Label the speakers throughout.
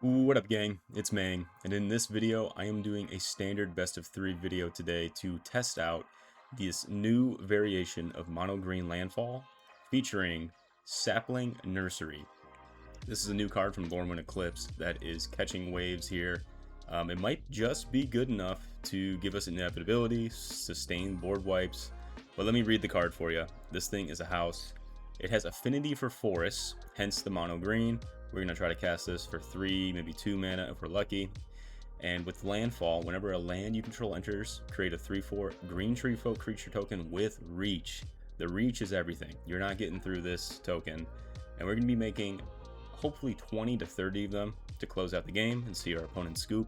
Speaker 1: What up, gang? It's Mang, and in this video I am doing a standard best of 3 video today to test out this new variation of mono green landfall featuring Sapling Nursery. This is a new card from Lorwyn Eclipse that is catching waves here. It might just be good enough to give us inevitability, sustain board wipes, but let me read the card for you. This thing is a house. It has affinity for forests, hence the mono green. We're going to try to cast this for 3, maybe 2 mana if we're lucky. And with landfall, whenever a land you control enters, create a 3/4 green tree folk creature token with reach. The reach is everything. You're not getting through this token. And we're going to be making hopefully 20 to 30 of them to close out the game and see our opponent scoop.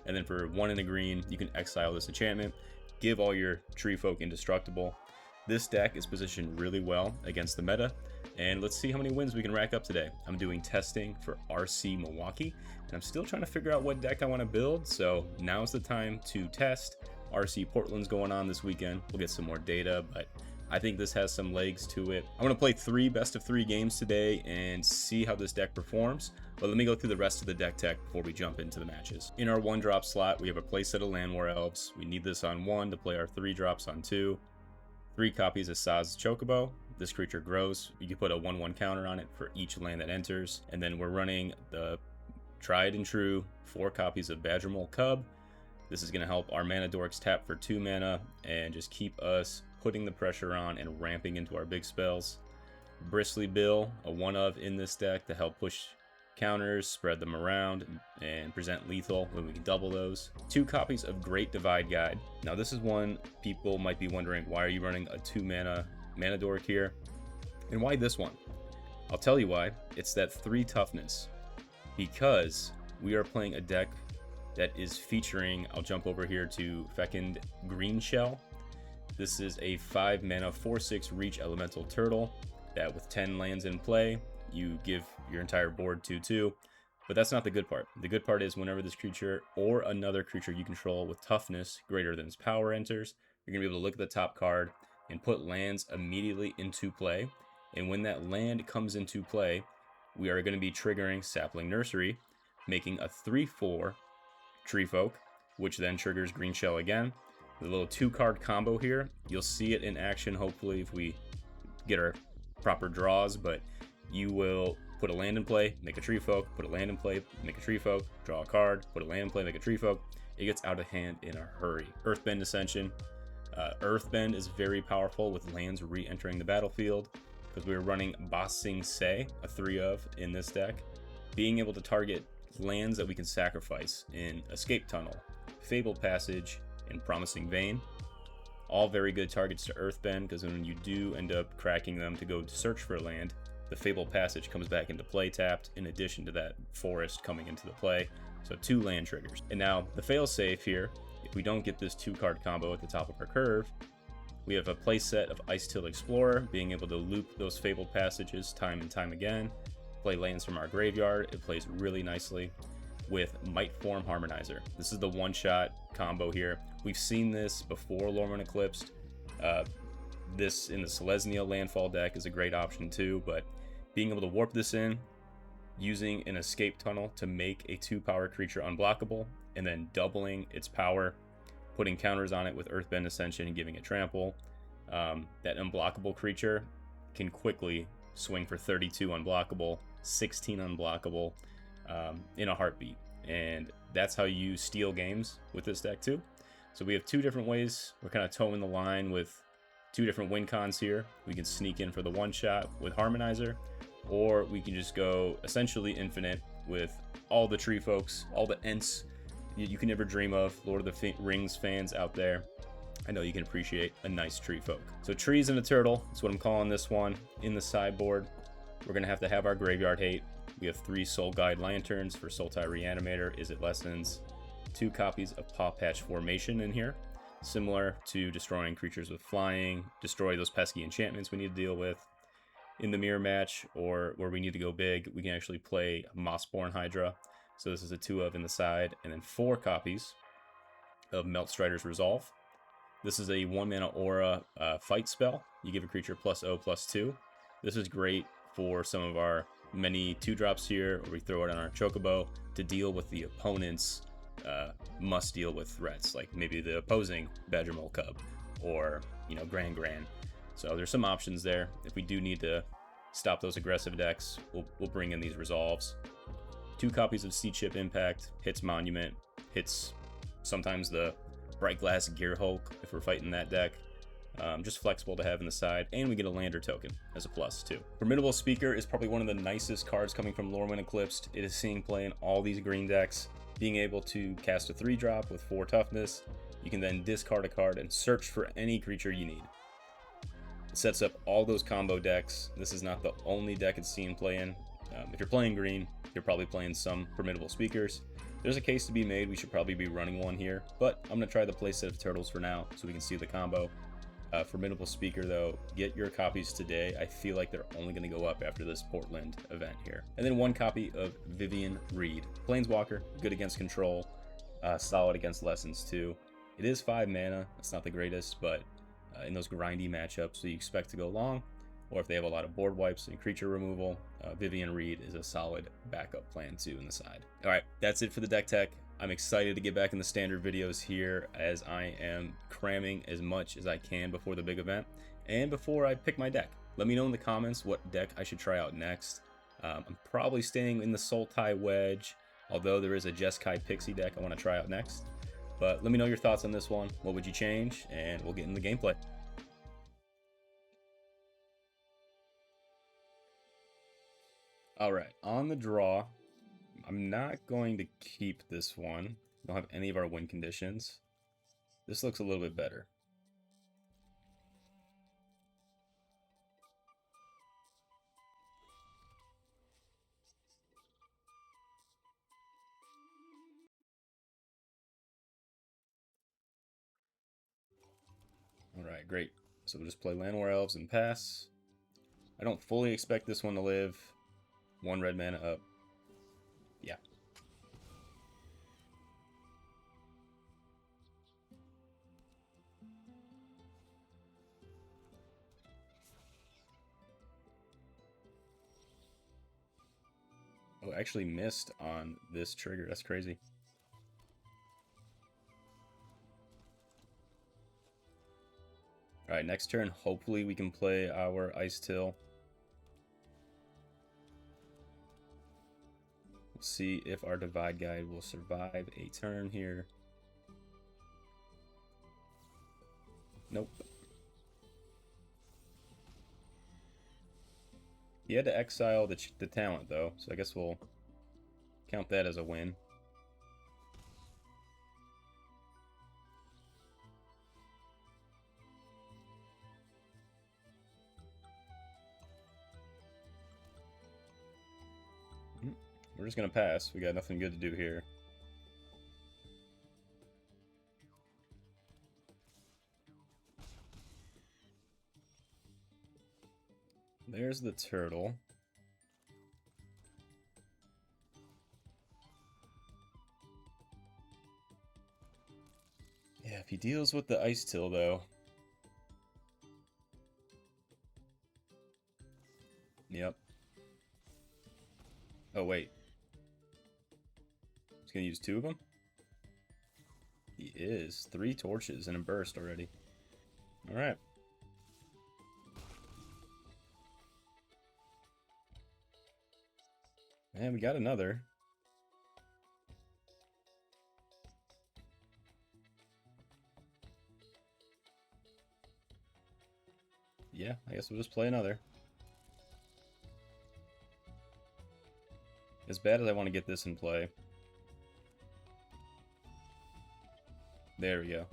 Speaker 1: And then for 1 in a green, you can exile this enchantment, give all your tree folk indestructible. This deck is positioned really well against the meta, and let's see how many wins we can rack up today. I'm doing testing for RC Milwaukee, and I'm still trying to figure out what deck I want to build, so now's the time to test. RC Portland's going on this weekend. We'll get some more data, but I think this has some legs to it. I'm going to play 3 best of 3 games today and see how this deck performs, but let me go through the rest of the deck tech before we jump into the matches. In our 1-drop slot, we have a playset of Land War Elves. We need this on 1 to play our 3 drops on 2. 3 copies of Saz's Chocobo. This creature grows. You can put a 1/1 counter on it for each land that enters. And then we're running the tried and true 4 copies of Badgermole Cub. This is going to help our mana dorks tap for 2 mana and just keep us putting the pressure on and ramping into our big spells. Bristly Bill, a 1-of in this deck to help push counters, spread them around, and present lethal when we can double those. 2 copies of Great Divide Guide. Now this is one people might be wondering, why are you running a 2 mana dork here? And why this one? I'll tell you why. It's that 3 toughness. Because we are playing a deck that is featuring, I'll jump over here to Fecund Green Shell. This is a 5 mana 4/6 reach elemental turtle that with 10 lands in play, you give your entire board 2/2, but that's not the good part. The good part is whenever this creature or another creature you control with toughness greater than its power enters, you're going to be able to look at the top card and put lands immediately into play. And when that land comes into play, we are going to be triggering Sapling Nursery, making a 3/4 tree folk, which then triggers Green Shell again. The little 2-card combo here, you'll see it in action hopefully if we get our proper draws, but you will put a land in play, make a tree folk, put a land in play, make a tree folk, draw a card, put a land in play, make a tree folk. It gets out of hand in a hurry. Earthbend Ascension. Earthbend is very powerful with lands re-entering the battlefield because we were running Bossing Say, a 3-of in this deck. Being able to target lands that we can sacrifice in Escape Tunnel, Fabled Passage, and Promising Vein. All very good targets to Earthbend because when you do end up cracking them to go search for land, the Fabled Passage comes back into play tapped, in addition to that forest coming into the play. So 2 land triggers. And now the failsafe here, if we don't get this 2-card combo at the top of our curve, we have a play set of Ice-Till Explorer, being able to loop those Fabled Passages time and time again, play lands from our graveyard. It plays really nicely with Mightform Harmonizer. This is the 1-shot combo here. We've seen this before Lorwyn Eclipsed. This in the Selesnya landfall deck is a great option too, but being able to warp this in, using an escape tunnel to make a 2-power creature unblockable, and then doubling its power, putting counters on it with Earthbend Ascension and giving it trample, that unblockable creature can quickly swing for 32 unblockable, 16 unblockable in a heartbeat. And that's how you steal games with this deck too. So we have 2 different ways. We're kind of towing the line with 2 different win cons here. We can sneak in for the 1-shot with Harmonizer, or we can just go essentially infinite with all the tree folks, all the Ents you can never dream of. Lord of the Rings fans out there, I know you can appreciate a nice tree folk. So trees and a turtle, that's what I'm calling this one. In the sideboard, we're going to have our graveyard hate. We have 3 Soul Guide Lanterns for Sultai Reanimator, Izzet Lessons, 2 copies of Paw Patch Formation in here, similar to destroying creatures with flying, destroy those pesky enchantments we need to deal with. In the mirror match, or where we need to go big, we can actually play Mossborn Hydra. So this is a 2-of in the side, and then 4 copies of Meltstrider's Resolve. This is a 1-mana aura fight spell. You give a creature +0/+2. This is great for some of our many 2-drops here, or we throw it on our Chocobo to deal with the opponent's must deal with threats, like maybe the opposing Badger Mole Cub or, you know, Gran. So there's some options there. If we do need to stop those aggressive decks, we'll bring in these resolves. 2 copies of Sea Chip Impact, hits Monument, hits sometimes the Bright Glass Gear Hulk if we're fighting that deck. Just flexible to have in the side, and we get a Lander token as a plus too. Formidable Speaker is probably one of the nicest cards coming from Lorwyn Eclipsed. It is seeing play in all these green decks. Being able to cast a 3-drop with 4 toughness, you can then discard a card and search for any creature you need. It sets up all those combo decks. This is not the only deck it's seeing play in. If you're playing green, you're probably playing some Formidable Speakers. There's a case to be made. We should probably be running one here, but I'm going to try the playset of Turtles for now so we can see the combo. Formidable Speaker, though, get your copies today. I feel like they're only going to go up after this Portland event here. And then 1 copy of Vivian Reed. Planeswalker, good against control, solid against lessons too. It is 5 mana. It's not the greatest, but in those grindy matchups that you expect to go long, or if they have a lot of board wipes and creature removal, Vivian Reed is a solid backup plan too in the side. All right, that's it for the deck tech. I'm excited to get back in the standard videos here, as I am cramming as much as I can before the big event and before I pick my deck. Let me know in the comments what deck I should try out next. I'm probably staying in the Sultai Wedge, although there is a Jeskai Pixie deck I want to try out next. But let me know your thoughts on this one. What would you change? And we'll get into the gameplay. All right, on the draw, I'm not going to keep this one. We don't have any of our win conditions. This looks a little bit better. All right, great. So we'll just play Land War Elves and pass. I don't fully expect this one to live. 1 red mana up. Yeah. Oh, actually missed on this trigger. That's crazy. All right, next turn, hopefully we can play our Ice Till. We'll see if our Divide Guide will survive a turn here. Nope. He had to exile the talent, though, so I guess we'll count that as a win. We're just going to pass. We got nothing good to do here. There's the turtle. Yeah, if he deals with the Ice Till, though. Yep. Oh, wait. He's going to use 2 of them? He is. 3 torches and a burst already. Alright. And we got another. Yeah, I guess we'll just play another. As bad as I want to get this in play. There we go.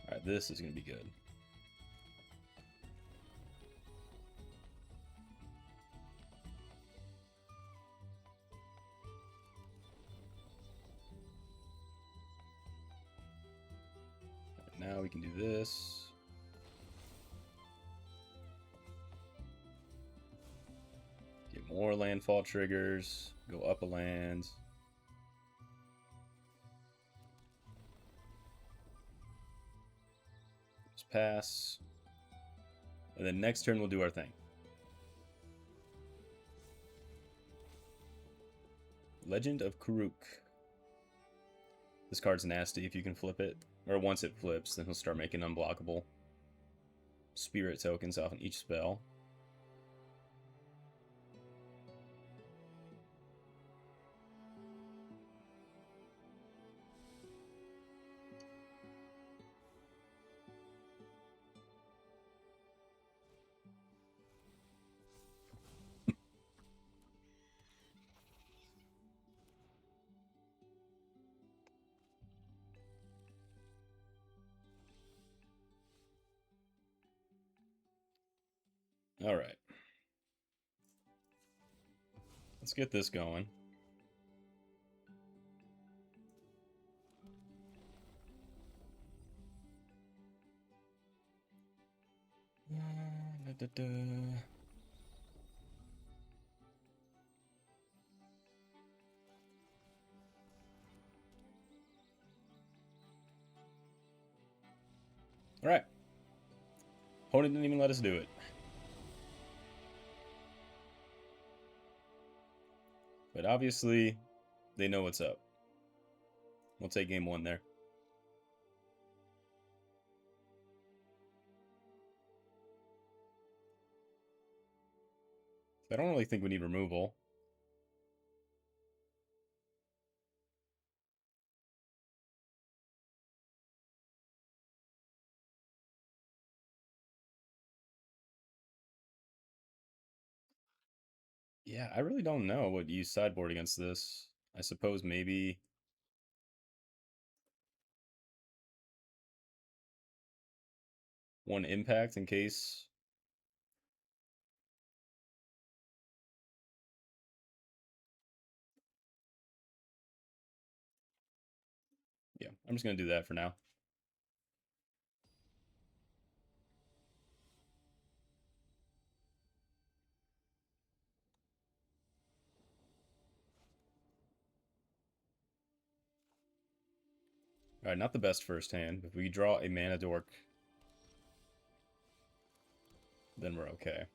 Speaker 1: Alright, this is going to be good. Now we can do this. Get more landfall triggers. Go up a land. Just pass. And then next turn we'll do our thing. Legend of Kuruk. This card's nasty if you can flip it. Or once it flips, then he'll start making unblockable spirit tokens off in each spell. All right. Let's get this going. All right. Opponent didn't even let us do it. But obviously, they know what's up. We'll take game one there. I don't really think we need removal. Yeah, I really don't know what to use sideboard against this. I suppose maybe one impact in case. Yeah, I'm just going to do that for now. Alright, not the best first hand. If we draw a mana dork, then we're okay.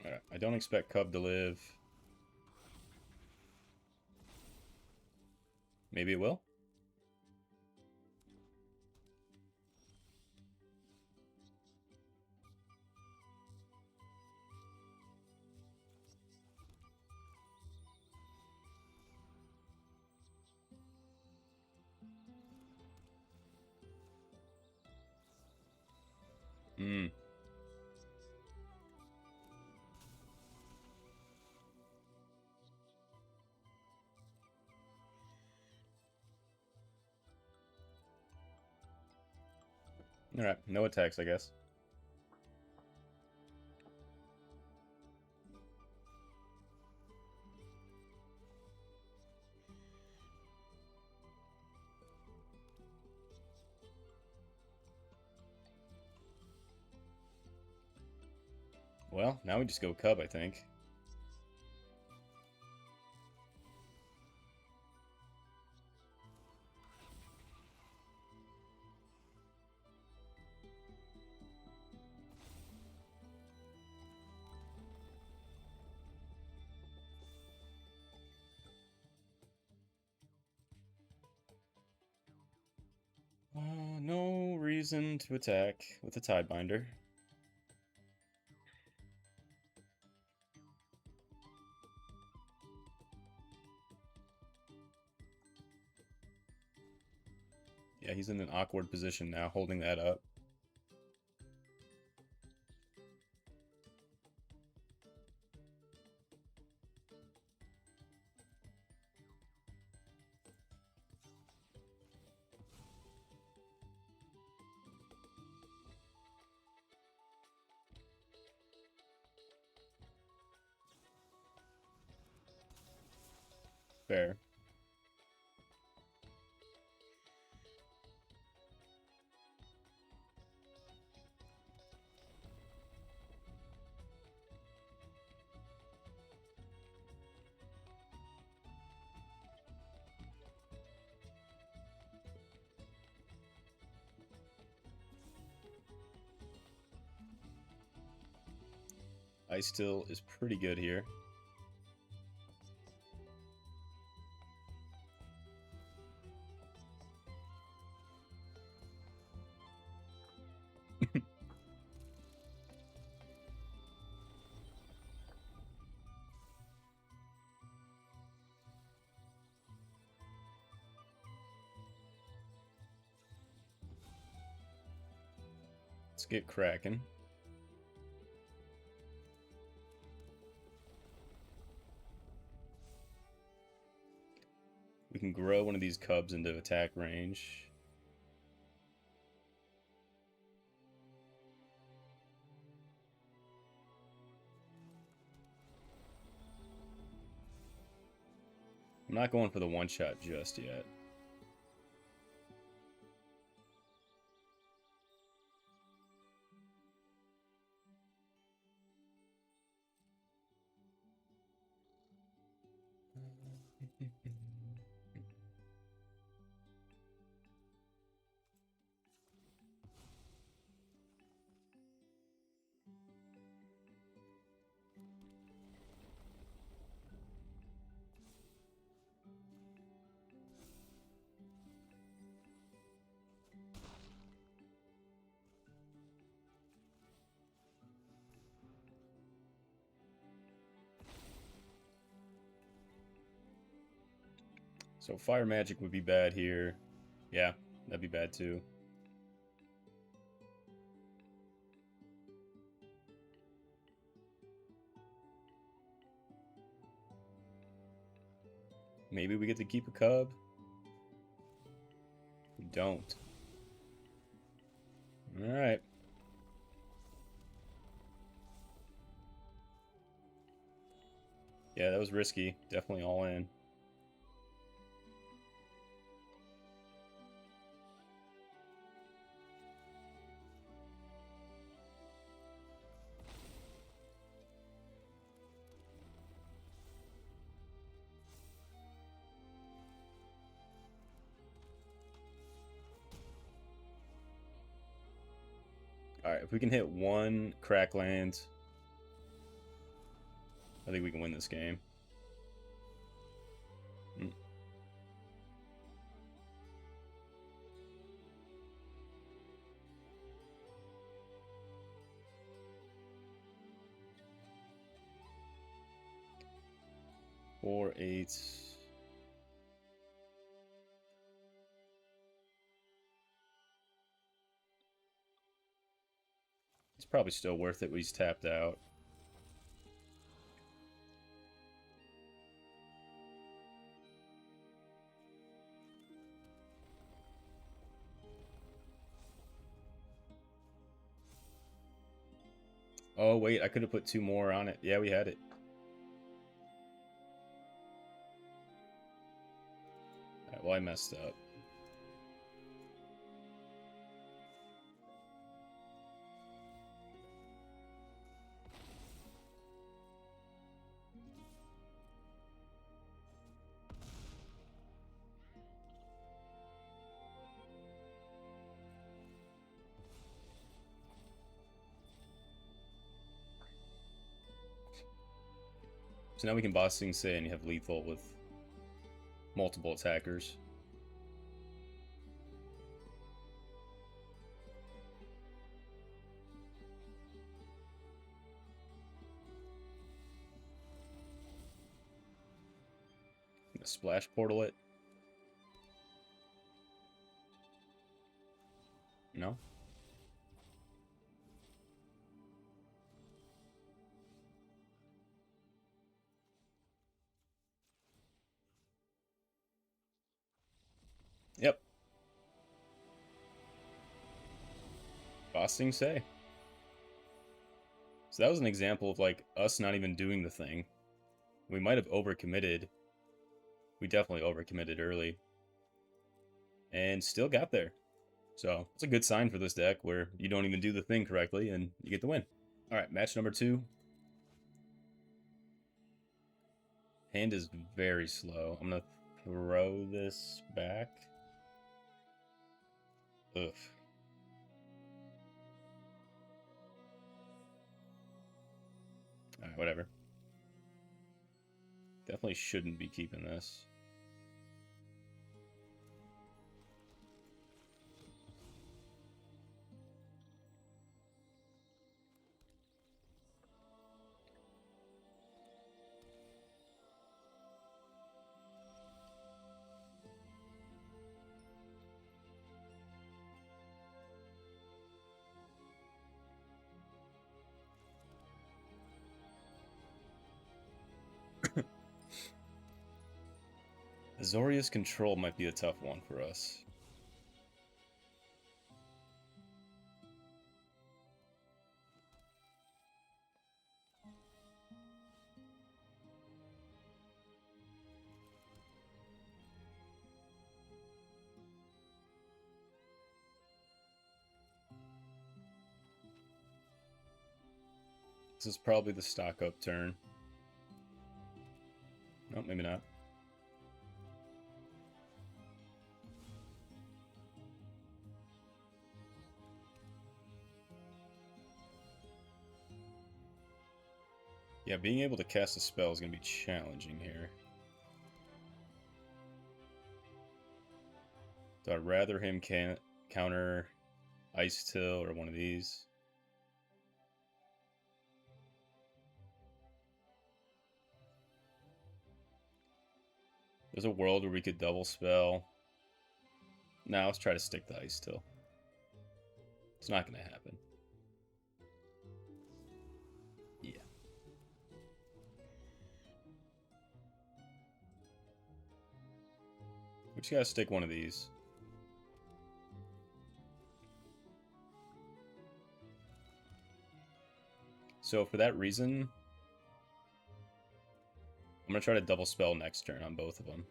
Speaker 1: Alright, I don't expect Cub to live. Maybe it will? Hmm. Alright, no attacks, I guess. Well, now we just go Cub, I think. No reason to attack with a Tidebinder. Yeah, he's in an awkward position now, holding that up. Fair. Ice Still is pretty good here. Let's get cracking. We can grow one of these cubs into attack range. I'm not going for the one-shot just yet. So Fire Magic would be bad here. Yeah, that'd be bad too. Maybe we get to keep a cub. We don't. Alright. Yeah, that was risky. Definitely all in. Alright, if we can hit one crack land, I think we can win this game. 4, 8. It's probably still worth it. He's tapped out. Oh, wait, I could have put 2 more on it. Yeah, we had it. Alright, well, I messed up. So now we can boss Sing Se and you have lethal with multiple attackers. Splash portal it. No? Yep. Boss Sing Se. So that was an example of like us not even doing the thing. We might have overcommitted. We definitely overcommitted early. And still got there. So it's a good sign for this deck where you don't even do the thing correctly and you get the win. Alright, match number 2. Hand is very slow. I'm gonna throw this back. Ugh. Alright, whatever. Definitely shouldn't be keeping this. Azorius Control might be a tough one for us. This is probably the stock up turn. No, maybe not. Yeah, being able to cast a spell is going to be challenging here. So I'd rather him counter Ice Till or one of these. There's a world where we could double spell. Now let's try to stick the Ice Till. It's not going to happen. Yeah. We just gotta stick one of these. So for that reason, I'm gonna try to double spell next turn on both of them.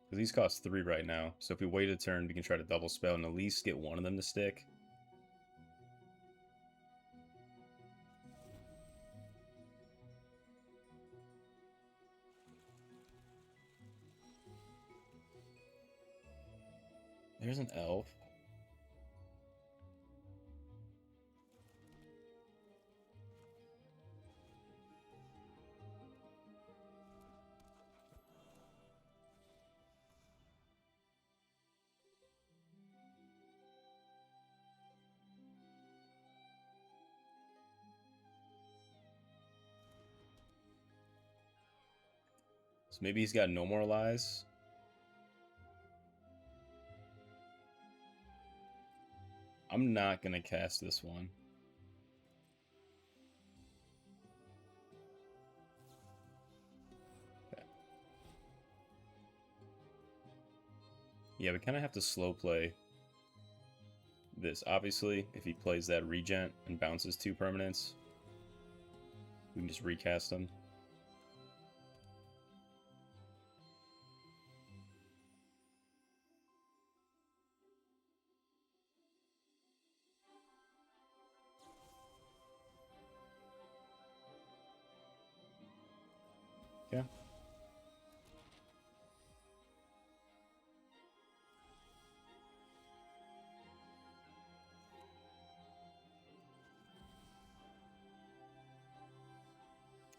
Speaker 1: Because these cost 3 right now, so if we wait a turn, we can try to double spell and at least get one of them to stick. There's an elf. So maybe he's got no more lies. I'm not gonna cast this one. Okay. Yeah, we kind of have to slow play this. Obviously, if he plays that regent and bounces 2 permanents, we can just recast them. Yeah.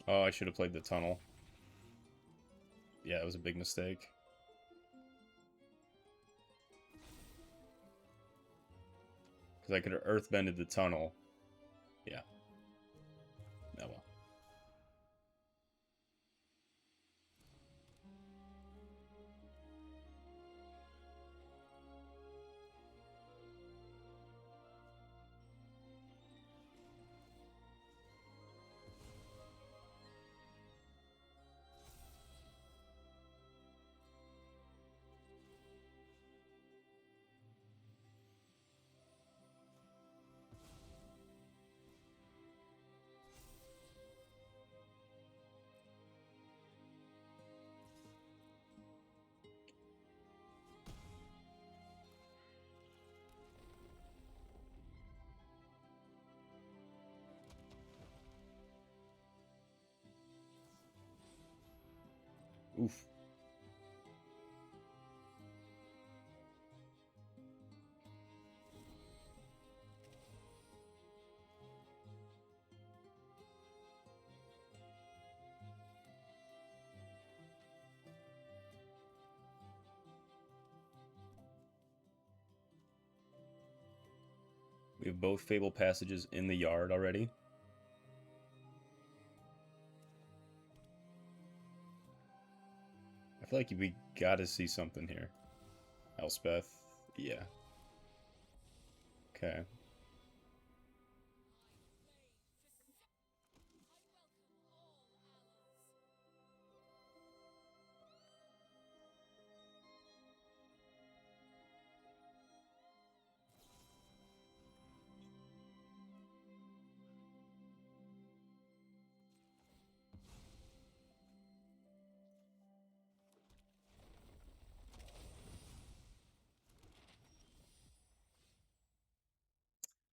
Speaker 1: Oh, I should have played the tunnel. Yeah, it was a big mistake. Because I could have earthbended the tunnel. Yeah. Oh well. Oof. We have both Fable Passages in the yard already. I feel like we gotta see something here. Elspeth, yeah. Okay.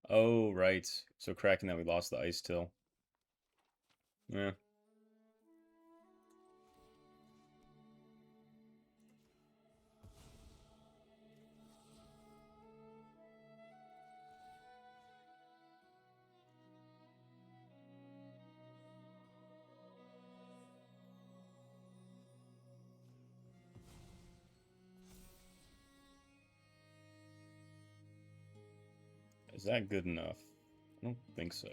Speaker 1: Oh, right. So cracking that we lost the Ice Till. Yeah. Is that good enough? I don't think so.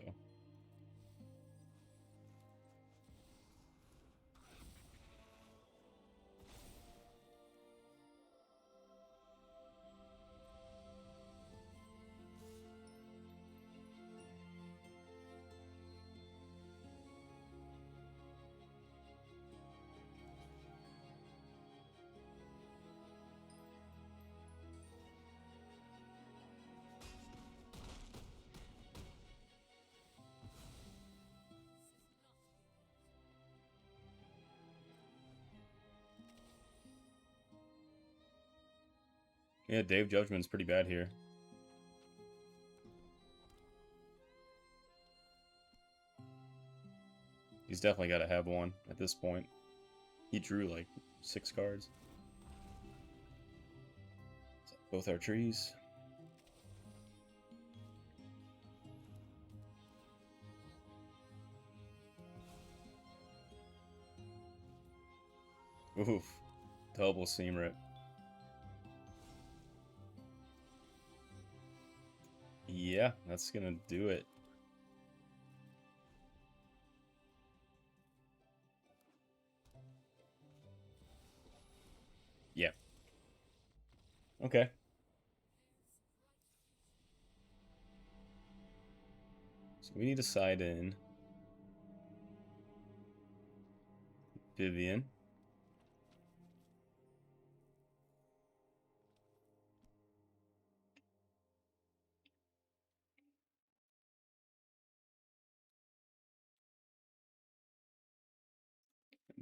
Speaker 1: Yeah, Dave Judgment's pretty bad here. He's definitely got to have one at this point. He drew like 6 cards. Both our trees. Oof. Double seam rip. Yeah, that's gonna do it. Yeah. Okay. So we need to side in Vivian.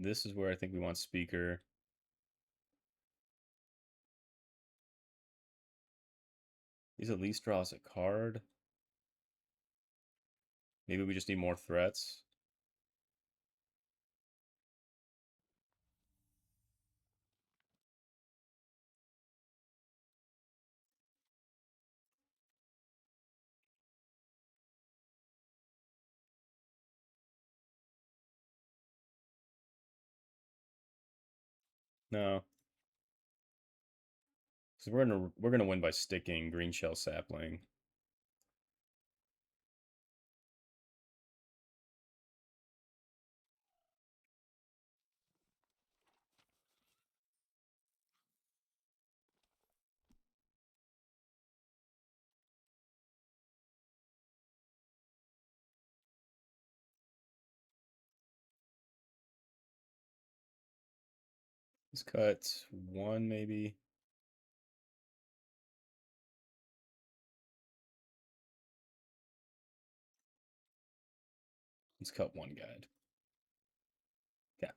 Speaker 1: This is where I think we want Speaker. These at least draw us a card. Maybe we just need more threats. No. So we're gonna win by sticking Green Shell Sapling. Let's cut 1 maybe. Let's cut 1 guide. Yeah.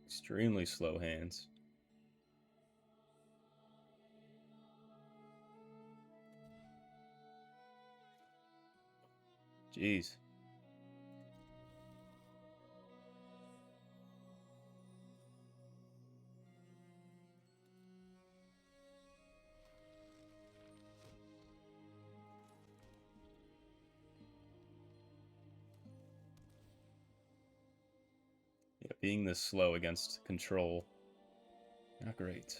Speaker 1: Extremely slow hands. Jeez. being this slow against control, not great.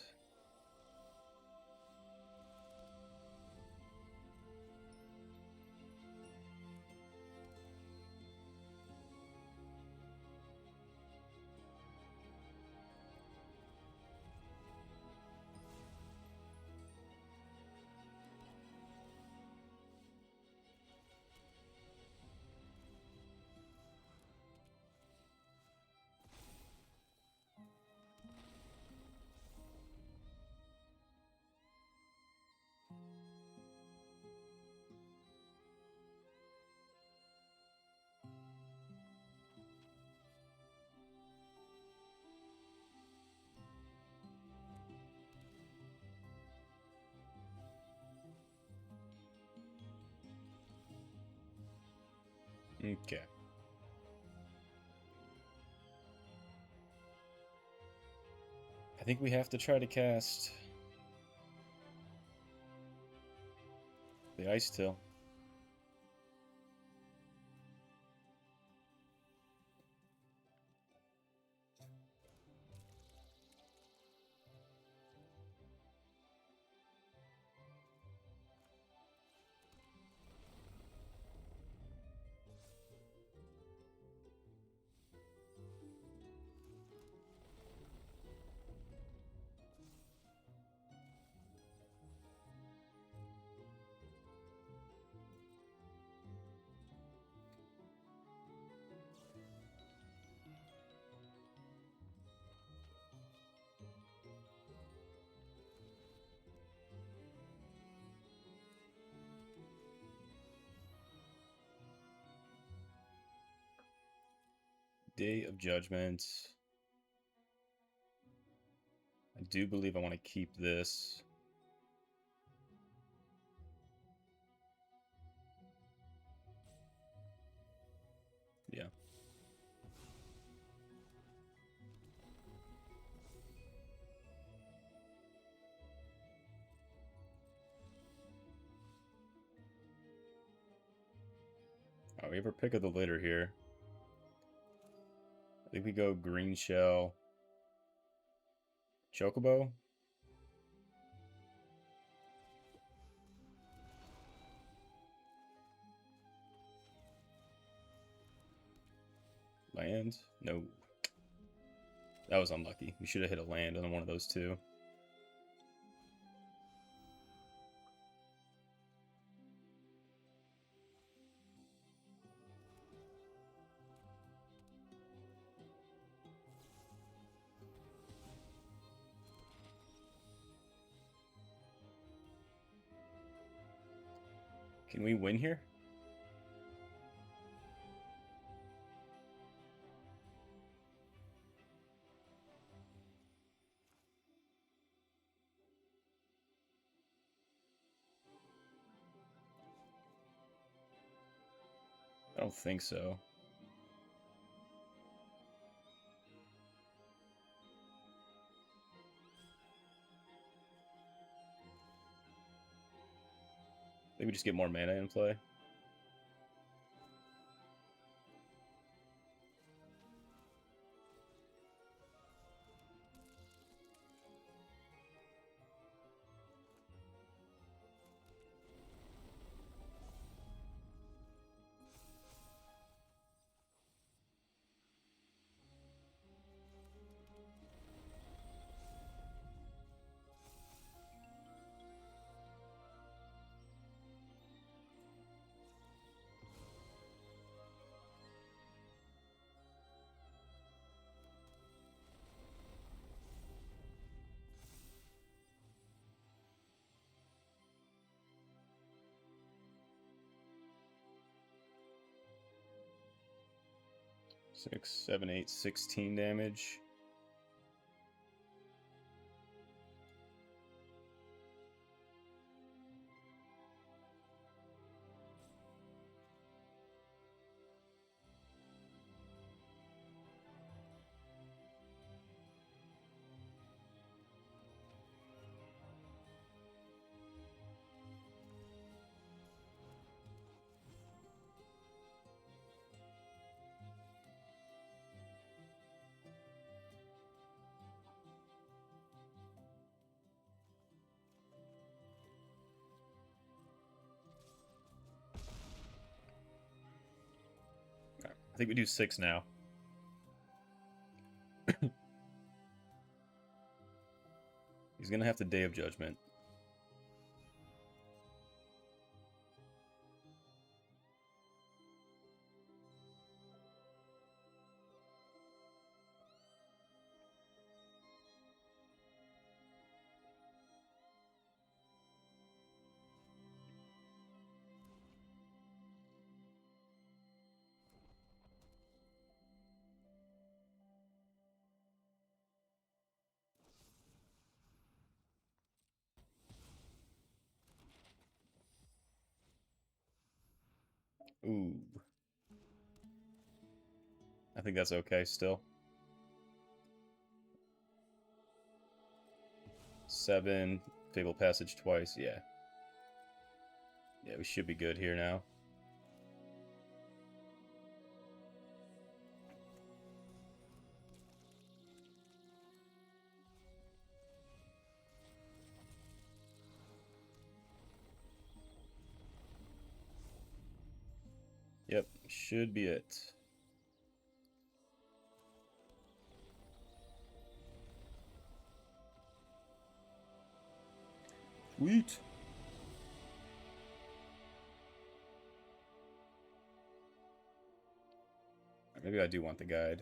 Speaker 1: Okay. I think we have to try to cast the Ice Till. Day of Judgment. I do believe I want to keep this. Yeah. Oh, we have our pick of the litter here. I think we go Green Shell. Chocobo? Land? No. That was unlucky. We should have hit a land on one of those two. Can we win here? I don't think so. Maybe just get more mana in play. Six, 7, 8, 16 damage. I think we do 6 now. He's gonna have to Day of Judgment. Ooh. I think that's okay still. 7. Fable Passage twice, yeah. Yeah, we should be good here now. Yep, should be it. Sweet. Maybe I do want the guide.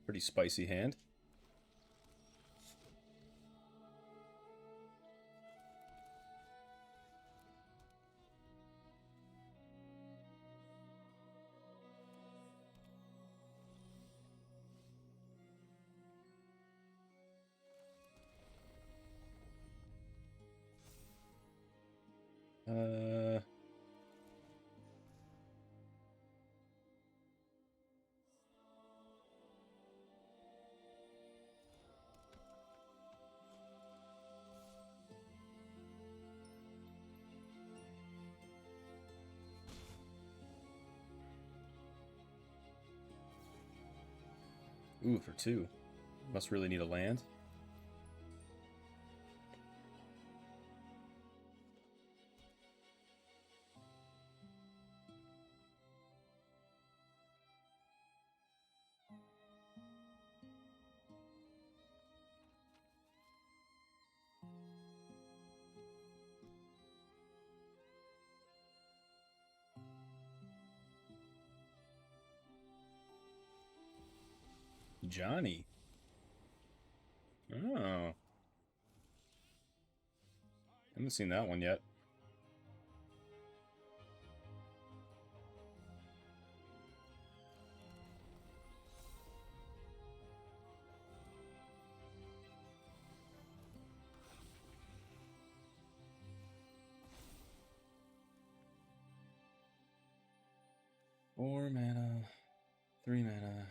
Speaker 1: Pretty spicy hand. Ooh, for 2. Must really need a land. Johnny. Oh. Haven't seen that one yet. Four mana, 3 mana.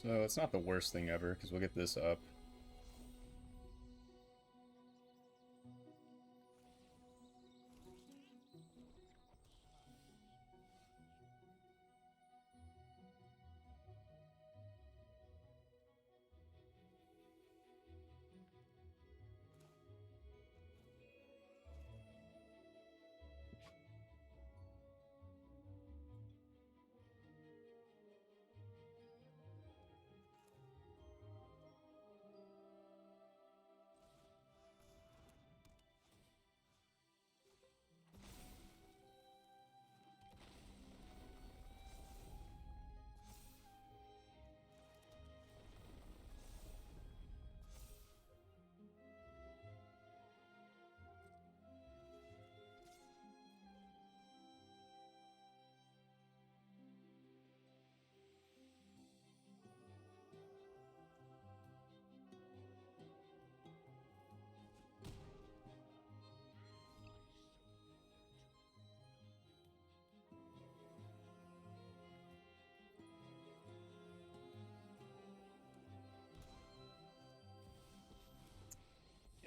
Speaker 1: So it's not the worst thing ever, because we'll get this up.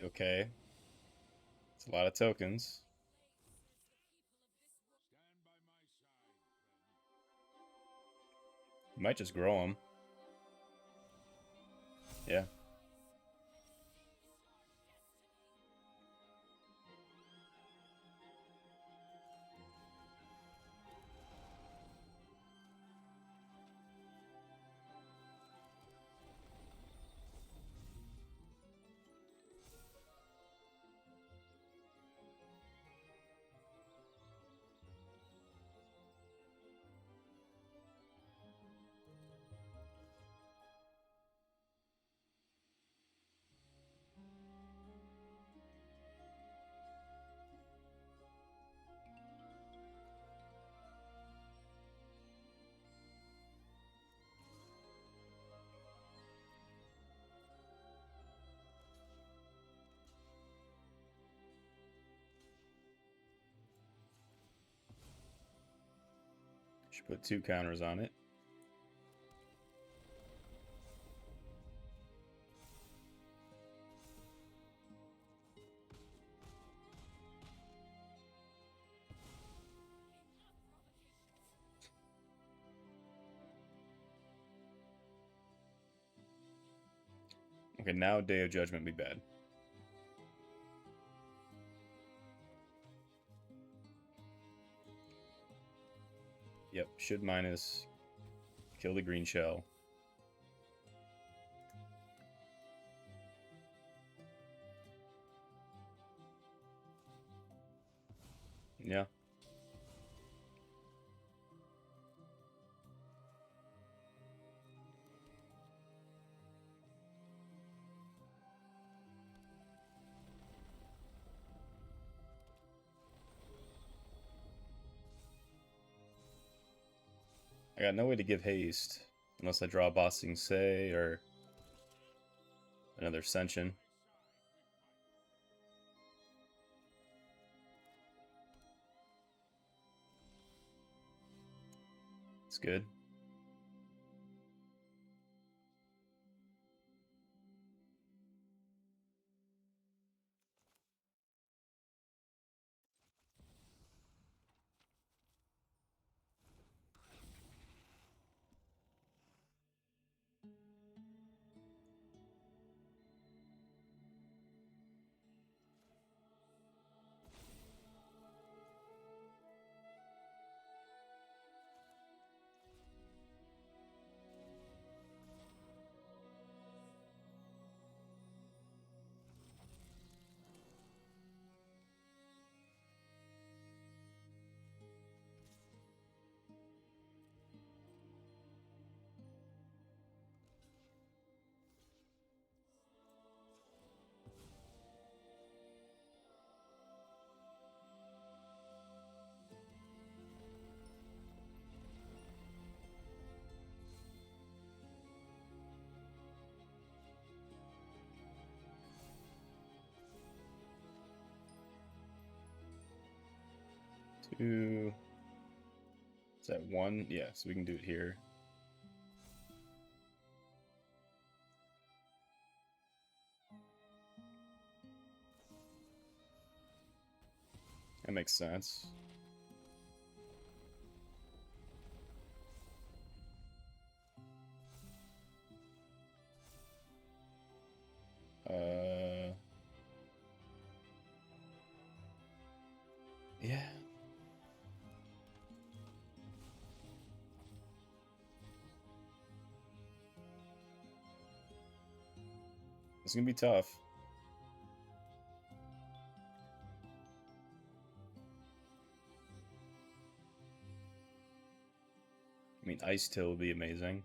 Speaker 1: Okay. It's a lot of tokens. You might just grow them. Yeah. Should put 2 counters on it. Okay, now Day of Judgment be bad. Yep, should minus. Kill the green shell. Yeah. I got no way to give haste. Unless I draw a Bossing Say or another Ascension. It's good. Two. Is that 1? Yeah, so we can do it here. That makes sense. Yeah. It's gonna be tough. I mean, Ice Till would be amazing.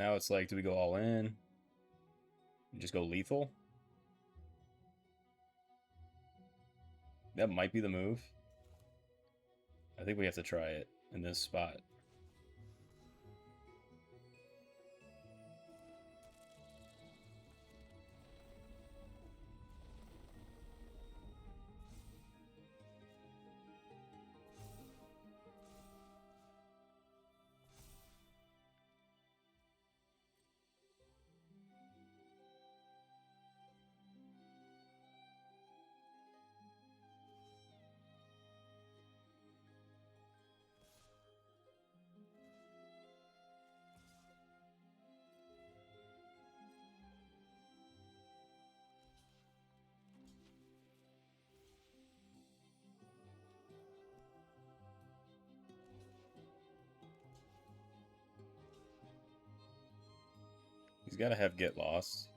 Speaker 1: now it's like, do we go all in? Just go lethal? That might be the move. I think we have to try it in this spot. He's got to have get lost.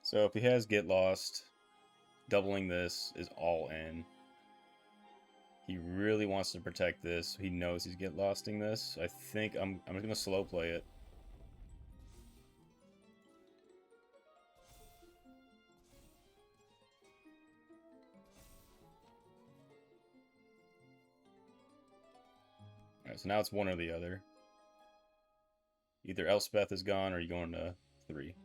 Speaker 1: So if he has get lost, doubling this is all in. He really wants to protect this. He knows he's get losting this. I think I'm just gonna slow play it. Alright, so now it's one or the other. Either Elspeth is gone or you're going to 3.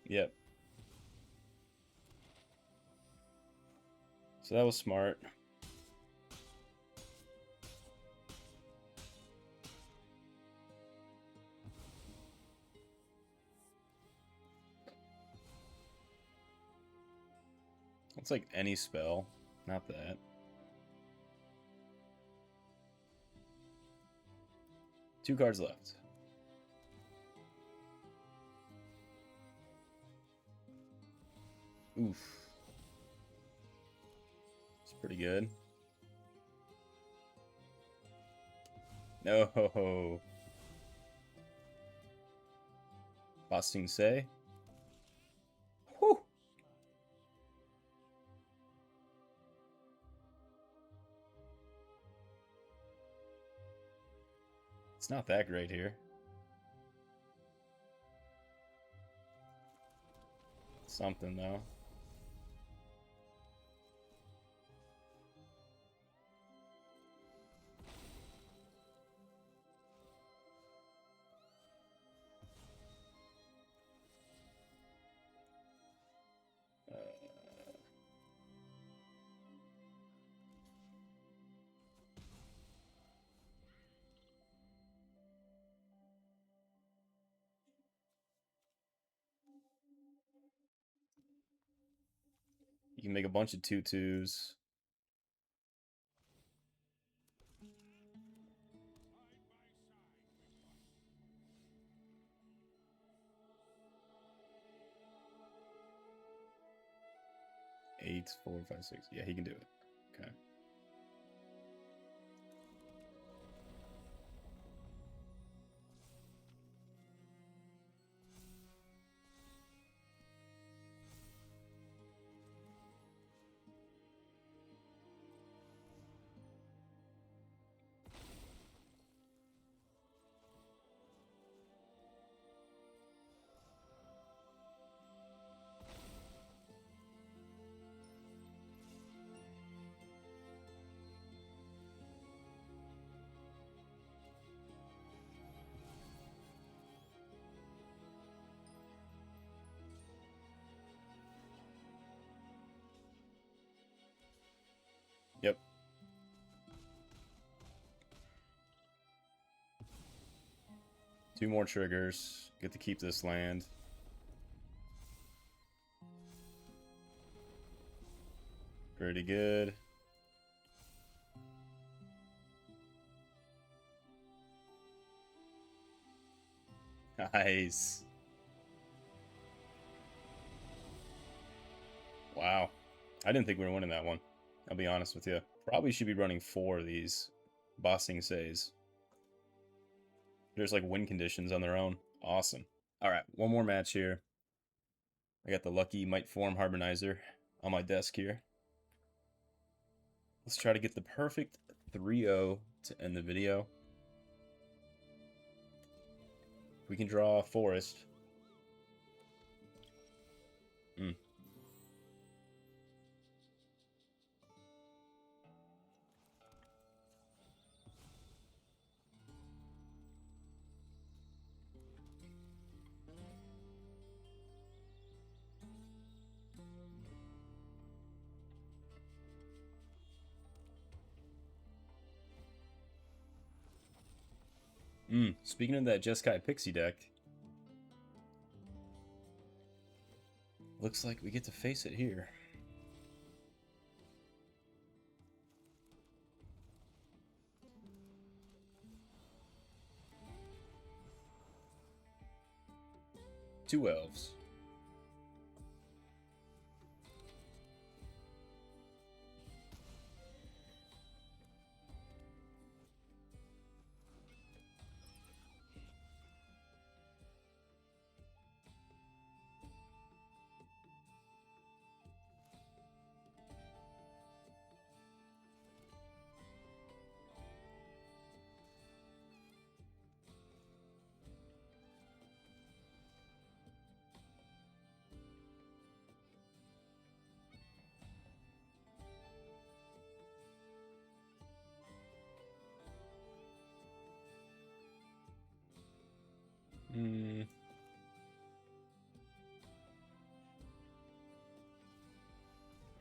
Speaker 1: Yep. So that was smart. It's like any spell, not that. Two cards left. Oof. It's pretty good. No. Bosting say. Whew. It's not that great here. Something though. You can make a bunch of 2/2s. Eight, 4, 5, 6. Yeah, he can do it. Okay. Yep. Two more triggers. Get to keep this land. Pretty good. Nice. Wow. I didn't think we were winning that one. I'll be honest with you. Probably should be running 4 of these bossing says. There's like win conditions on their own. Awesome. All right, one more match here. I got the lucky Might Form Harmonizer on my desk here. Let's try to get the perfect 3-0 to end the video. We can draw a forest. Speaking of that Jeskai Pixie deck, looks like we get to face it here. Two elves.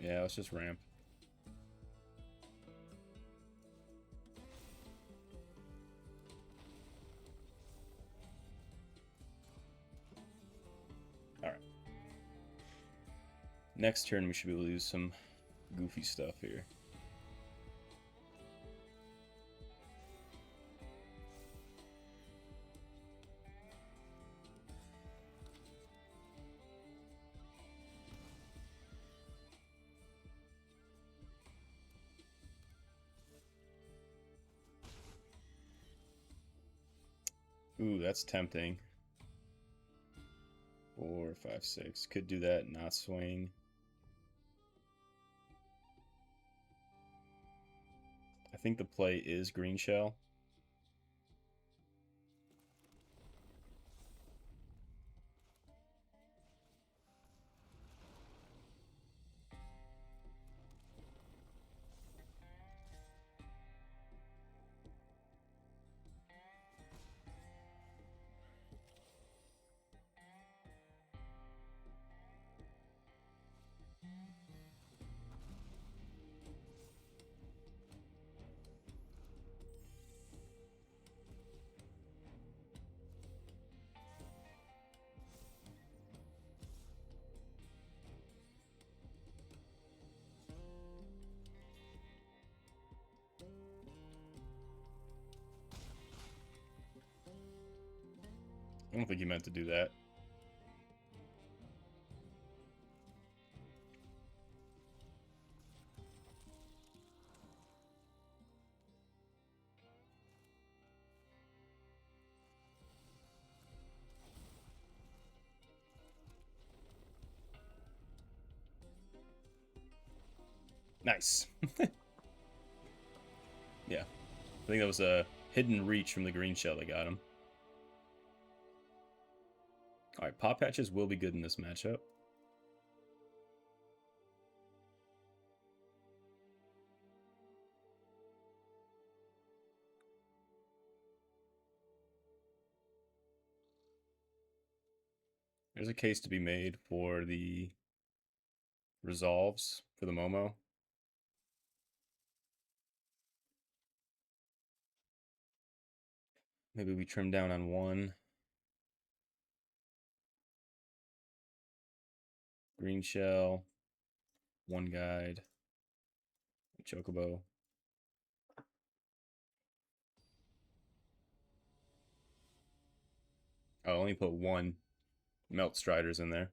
Speaker 1: Yeah, let's just ramp. Alright. Next turn, we should be able to do some goofy stuff here. Ooh, that's tempting. 4, 5, 6. Could do that, not swing. I think the play is green shell. I don't think he meant to do that. Nice. Yeah. I think that was a hidden reach from the green shell that got him. Alright, Pop Patches will be good in this matchup. There's a case to be made for the resolves for the Momo. Maybe we trim down on 1. Green shell, 1 guide. Chocobo. I'll only put one Melt Striders in there.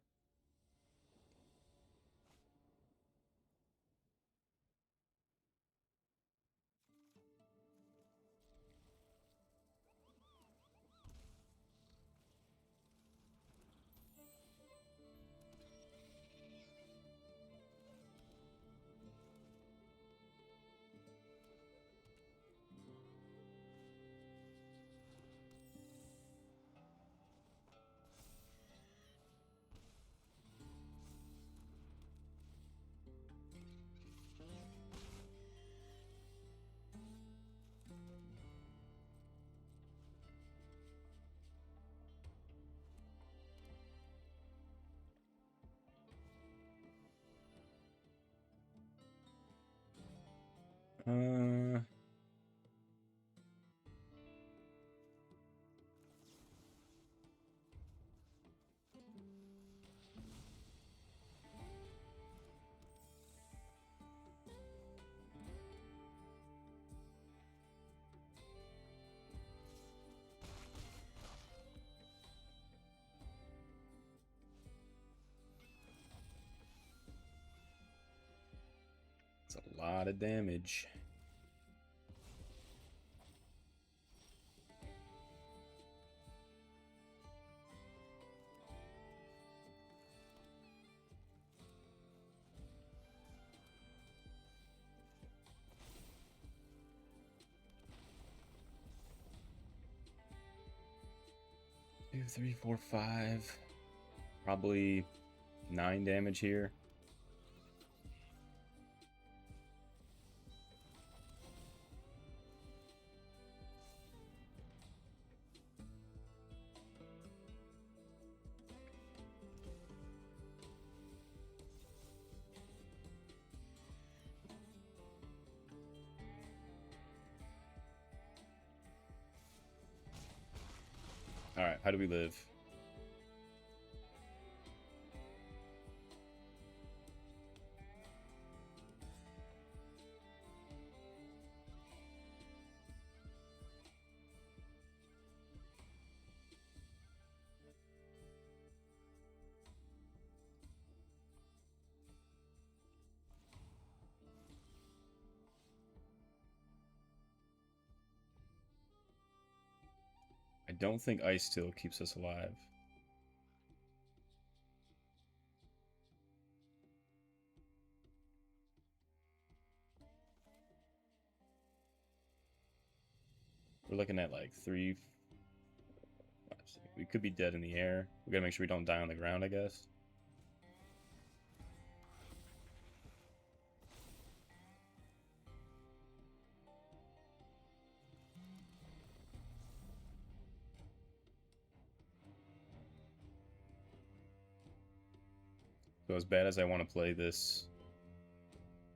Speaker 1: Uh, 'It's a lot of damage. Two, three, four, five. Probably 9 damage here. Alright, how do we live? I don't think Ice still keeps us alive. We're looking at like 3. We could be dead in the air. We gotta make sure we don't die on the ground, I guess. So as bad as I want to play this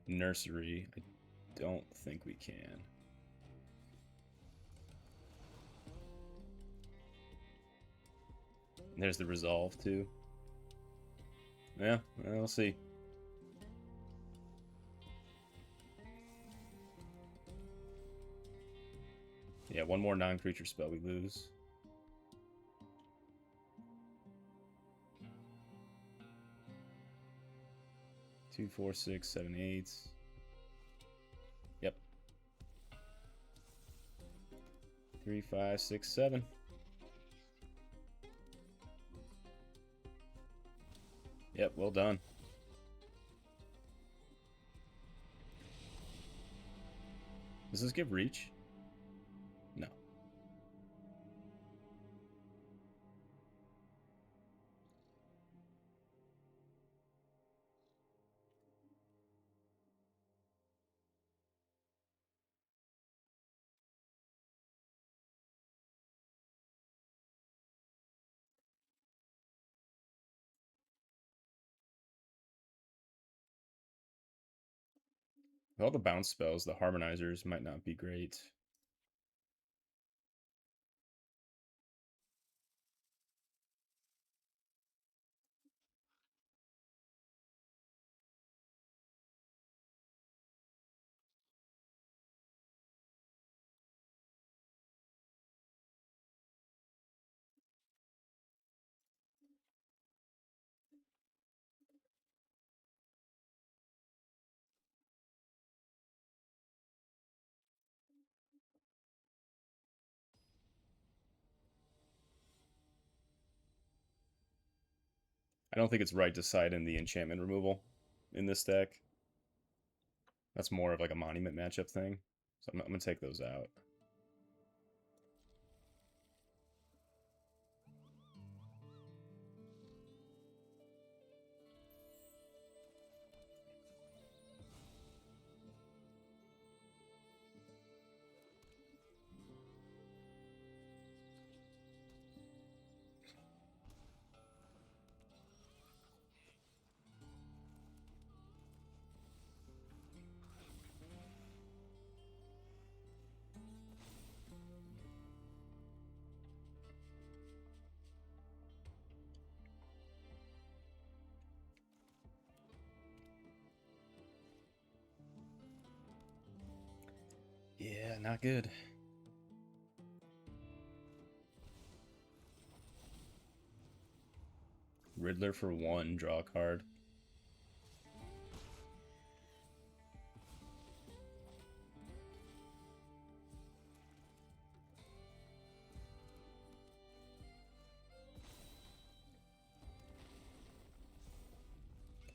Speaker 1: nursery, I don't think we can. And there's the resolve too. Yeah, we'll see. Yeah, one more non-creature spell we lose. Two, four, six, seven, eight. Yep. 3, 5, 6, 7. Yep, well done. Does this give reach? No. With all the bounce spells, the harmonizers might not be great. I don't think it's right to side in the enchantment removal in this deck. That's more of like a monument matchup thing. So I'm going to take those out. Yeah, not good. Riddler for 1, draw a card.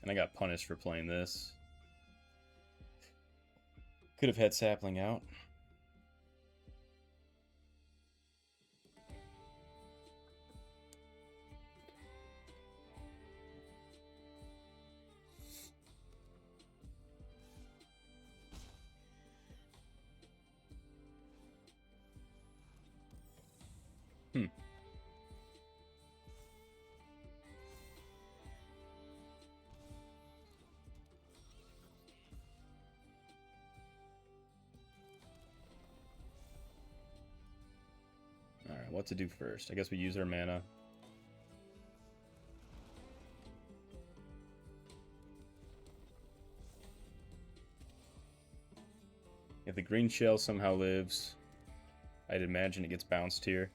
Speaker 1: And I got punished for playing this. Could have had Sapling out. Alright, what to do first? I guess we use our mana. If the green shell somehow lives, I'd imagine it gets bounced here.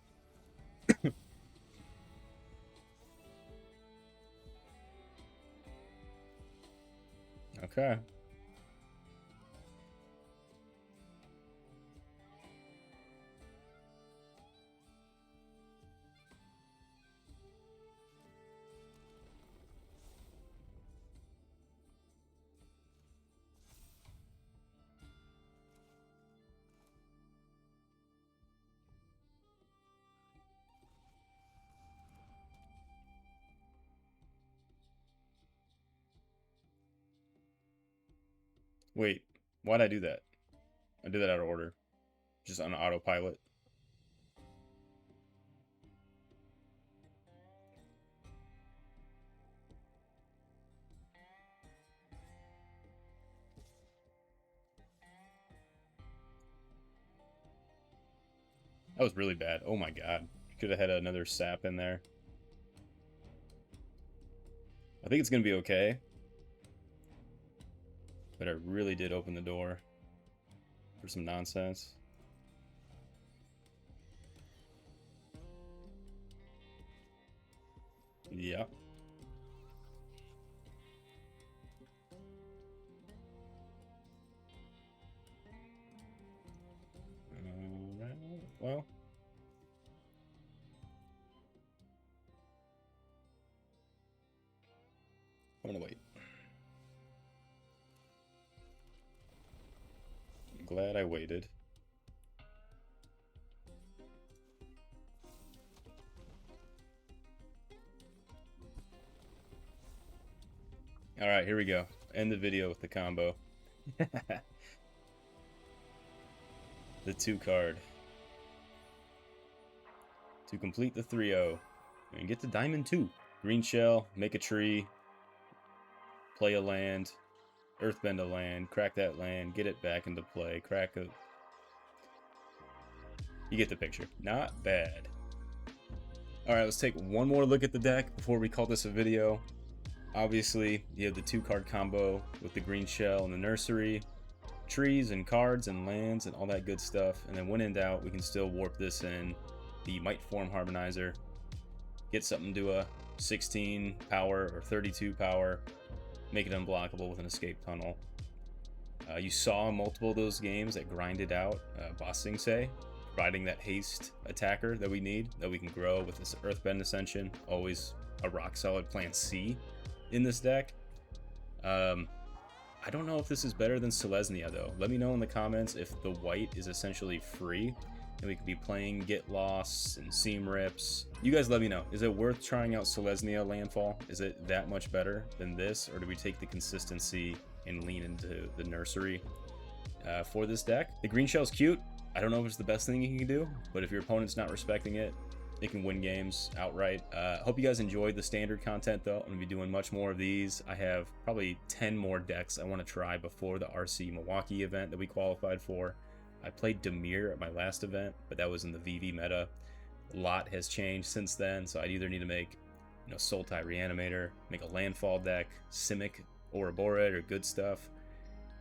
Speaker 1: Okay. Wait, why'd I do that? I did that out of order. Just on autopilot. That was really bad. Oh my god. Could have had another sap in there. I think it's going to be okay. But I really did open the door for some nonsense. Yeah. Well. I'm gonna wait. I'm glad I waited. Alright, here we go. End the video with the combo. The 2 card. To complete the 3-0. And get to Diamond 2. Green shell, make a tree, play a land, earthbend a land, crack that land, get it back into play, crack a... You get the picture. Not bad. Alright, let's take one more look at the deck before we call this a video. Obviously, you have the 2-card combo with the green shell and the nursery, trees and cards and lands and all that good stuff. And then when in doubt, we can still warp this in the Might Form Harmonizer, get something to a 16 power or 32 power, make it unblockable with an escape tunnel. You saw multiple of those games that grinded out Boss Sing Se, providing that haste attacker that we need, that we can grow with this Earthbend Ascension. Always a rock solid plan C in this deck. I don't know if this is better than Selesnya though. Let me know in the comments if the white is essentially free and we could be playing Get Lost and Seam Rips. You guys let me know. Is it worth trying out Selesnya Landfall? Is it that much better than this, or do we take the consistency and lean into the nursery for this deck? The green shell's cute. I don't know if it's the best thing you can do, but if your opponent's not respecting it, it can win games outright. Hope you guys enjoyed the standard content though. I'm gonna be doing much more of these. I have probably 10 more decks I want to try before the RC Milwaukee event that we qualified for. I played Dimir at my last event, but that was in the VV meta. A lot has changed since then, so I'd either need to make, Sultai Reanimator, make a landfall deck, Simic, Ouroboros, or good stuff.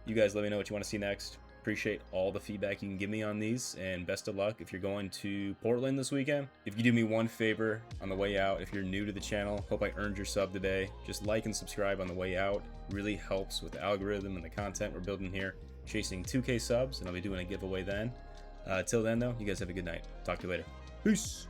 Speaker 1: You guys let me know what you want to see next. Appreciate all the feedback you can give me on these, and best of luck if you're going to Portland this weekend. If you do me one favor on the way out, if you're new to the channel, hope I earned your sub today. Just like and subscribe on the way out. Really helps with the algorithm and the content we're building here. Chasing 2K subs, and I'll be doing a giveaway then. Till then though, you guys have a good night. Talk to you later. Peace.